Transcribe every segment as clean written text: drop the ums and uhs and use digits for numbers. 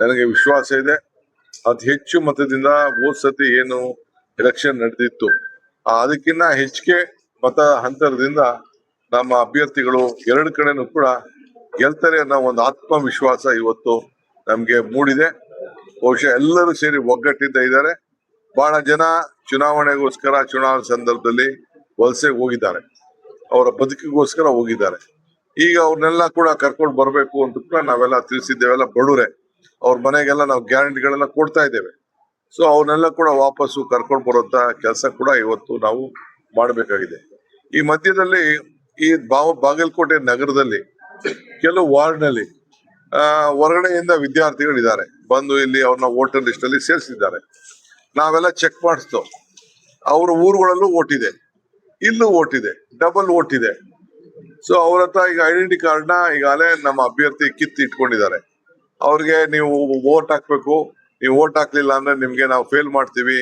ನನಗೆ ವಿಶ್ವಾಸ ಇದೆ. ಅತಿ ಹೆಚ್ಚು ಮತದಿಂದ ಹೋದ್ ಸತಿ ಏನು ಎಲೆಕ್ಷನ್ ನಡೆದಿತ್ತು ಅದಕ್ಕಿಂತ ಹೆಚ್ಚಿಗೆ ಮತ ಅಂತರದಿಂದ ನಮ್ಮ ಅಭ್ಯರ್ಥಿಗಳು ಎರಡು ಕಡೆನೂ ಕೂಡ ಗೆಲ್ತಾರೆ ಅನ್ನೋ ಒಂದು ಆತ್ಮವಿಶ್ವಾಸ ಇವತ್ತು ನಮ್ಗೆ ಮೂಡಿದೆ. ಬಹುಶಃ ಎಲ್ಲರೂ ಸೇರಿ ಒಗ್ಗಟ್ಟಿಂದ ಇದ್ದಾರೆ. ಬಹಳ ಜನ ಚುನಾವಣೆಗೋಸ್ಕರ ಚುನಾವಣೆ ಸಂದರ್ಭದಲ್ಲಿ ವಲಸೆಗೆ ಹೋಗಿದ್ದಾರೆ, ಅವರ ಬದುಕಿಗೋಸ್ಕರ ಹೋಗಿದ್ದಾರೆ. ಈಗ ಅವ್ರನ್ನೆಲ್ಲ ಕೂಡ ಕರ್ಕೊಂಡು ಬರ್ಬೇಕು ಅಂತ ಕೂಡ ನಾವೆಲ್ಲ ತಿಳಿಸಿದ್ದೇವೆಲ್ಲ ಬಡವ್ರೆ, ಅವ್ರ ಮನೆಗೆಲ್ಲ ನಾವು ಗ್ಯಾರಂಟಿಗಳೆಲ್ಲ ಕೊಡ್ತಾ ಇದ್ದೇವೆ. ಸೊ ಅವನ್ನೆಲ್ಲ ಕೂಡ ವಾಪಸ್ಸು ಕರ್ಕೊಂಡು ಬರುವಂತ ಕೆಲಸ ಕೂಡ ಇವತ್ತು ನಾವು ಮಾಡಬೇಕಾಗಿದೆ. ಈ ಮಧ್ಯದಲ್ಲಿ ಈ ಬಾಗಲಕೋಟೆ ನಗರದಲ್ಲಿ ಕೆಲವು ವಾರ್ಡ್ನಲ್ಲಿ ಹೊರಗಡೆಯಿಂದ ವಿದ್ಯಾರ್ಥಿಗಳಿದ್ದಾರೆ, ಬಂದು ಇಲ್ಲಿ ಅವ್ರನ್ನ ವೋಟರ್ ಲಿಸ್ಟ್ ಅಲ್ಲಿ ಸೇರಿಸಿದ್ದಾರೆ. ನಾವೆಲ್ಲ ಚೆಕ್ ಮಾಡಿಸ್ತೋ, ಅವ್ರ ಊರುಗಳಲ್ಲೂ ಓಟ್ ಇದೆ, ಇಲ್ಲೂ ಓಟ್ ಇದೆ, ಡಬಲ್ ಓಟ್ ಇದೆ. ಸೊ ಅವ್ರ ಹತ್ರ ಈಗ ಐಡೆಂಟಿ ಕಾರ್ಡ್ ನ ಈಗಾಗಲೇ ನಮ್ಮ ಅಭ್ಯರ್ಥಿ ಕಿತ್ತು ಇಟ್ಕೊಂಡಿದ್ದಾರೆ. ಅವ್ರಿಗೆ ನೀವು ವೋಟ್ ಹಾಕ್ಬೇಕು, ನೀವು ವೋಟ್ ಹಾಕ್ಲಿಲ್ಲ ಅಂದ್ರೆ ನಿಮ್ಗೆ ನಾವು ಫೇಲ್ ಮಾಡ್ತೀವಿ,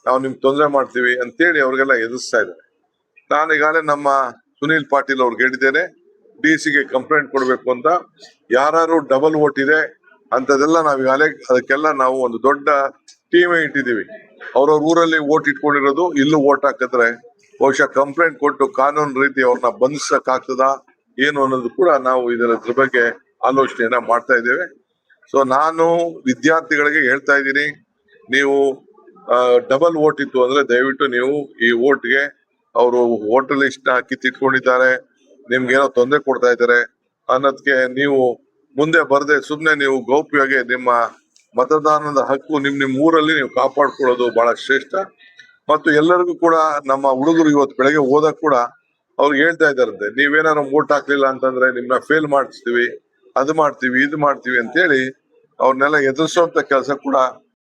ನಾವು ನಿಮ್ಗೆ ತೊಂದರೆ ಮಾಡ್ತೀವಿ ಅಂತೇಳಿ ಅವ್ರಿಗೆಲ್ಲ ಎದುರಿಸ್ತಾ ಇದ್ದಾರೆ. ನಾನು ಈಗಾಗಲೇ ನಮ್ಮ ಸುನೀಲ್ ಪಾಟೀಲ್ ಅವ್ರಿಗೆ ಹೇಳಿದ್ದೇನೆ, ಡಿಸಿಗೆ ಕಂಪ್ಲೇಂಟ್ ಕೊಡ್ಬೇಕು ಅಂತ. ಯಾರು ಡಬಲ್ ವೋಟ್ ಇದೆ ಅಂತದೆಲ್ಲ ನಾವ್ ಈಗಾಗಲೇ ಅದಕ್ಕೆಲ್ಲ ನಾವು ಒಂದು ದೊಡ್ಡ ಟೀಮೇ ಇಟ್ಟಿದ್ದೀವಿ. ಅವ್ರವ್ರ ಊರಲ್ಲಿ ವೋಟ್ ಇಟ್ಕೊಂಡಿರೋದು ಇಲ್ಲೂ ವೋಟ್ ಹಾಕಿದ್ರೆ ಬಹುಶಃ ಕಂಪ್ಲೇಂಟ್ ಕೊಟ್ಟು ಕಾನೂನು ರೀತಿ ಅವ್ರನ್ನ ಬಂಧಿಸಕ್ ಆಗ್ತದ ಏನು ಅನ್ನೋದು ಕೂಡ ನಾವು ಇದರ ಬಗ್ಗೆ ಆಲೋಚನೆಯನ್ನ ಮಾಡ್ತಾ ಇದ್ದೇವೆ. ಸೊ ನಾನು ವಿದ್ಯಾರ್ಥಿಗಳಿಗೆ ಹೇಳ್ತಾ ಇದ್ದೀನಿ, ನೀವು ಡಬಲ್ ವೋಟ್ ಇತ್ತು ಅಂದ್ರೆ ದಯವಿಟ್ಟು ನೀವು ಈ ವೋಟ್ಗೆ ಅವರು ವೋಟರ್ ಲಿಸ್ಟ್ ನ ಕಿತ್ತಿಟ್ಕೊಂಡಿದ್ದಾರೆ, ನಿಮ್ಗೇನೋ ತೊಂದರೆ ಕೊಡ್ತಾ ಇದ್ದಾರೆ ಅನ್ನೋದಕ್ಕೆ ನೀವು ಮುಂದೆ ಬರದೆ ಸುಮ್ನೆ ನೀವು ಗೌಪ್ಯವಾಗಿ ನಿಮ್ಮ ಮತದಾನದ ಹಕ್ಕು ನಿಮ್ ಊರಲ್ಲಿ ನೀವು ಕಾಪಾಡ್ಕೊಳ್ಳೋದು ಬಹಳ ಶ್ರೇಷ್ಠ. ಮತ್ತು ಎಲ್ಲರಿಗೂ ಕೂಡ ನಮ್ಮ ಹುಡುಗರು ಇವತ್ತು ಬೆಳಗ್ಗೆ ಓದಕ್ ಕೂಡ ಅವ್ರಿಗೆ ಹೇಳ್ತಾ ಇದ್ದಾರಂತೆ, ನೀವೇನಾದ್ರು ವೋಟ್ ಹಾಕ್ಲಿಲ್ಲ ಅಂತಂದ್ರೆ ನಿಮ್ನ ಫೇಲ್ ಮಾಡಿಸ್ತೀವಿ, ಅದು ಮಾಡ್ತೀವಿ, ಇದು ಮಾಡ್ತೀವಿ ಅಂತೇಳಿ ಅವ್ರನ್ನೆಲ್ಲ ಎದುರಿಸುವಂತ ಕೆಲಸ ಕೂಡ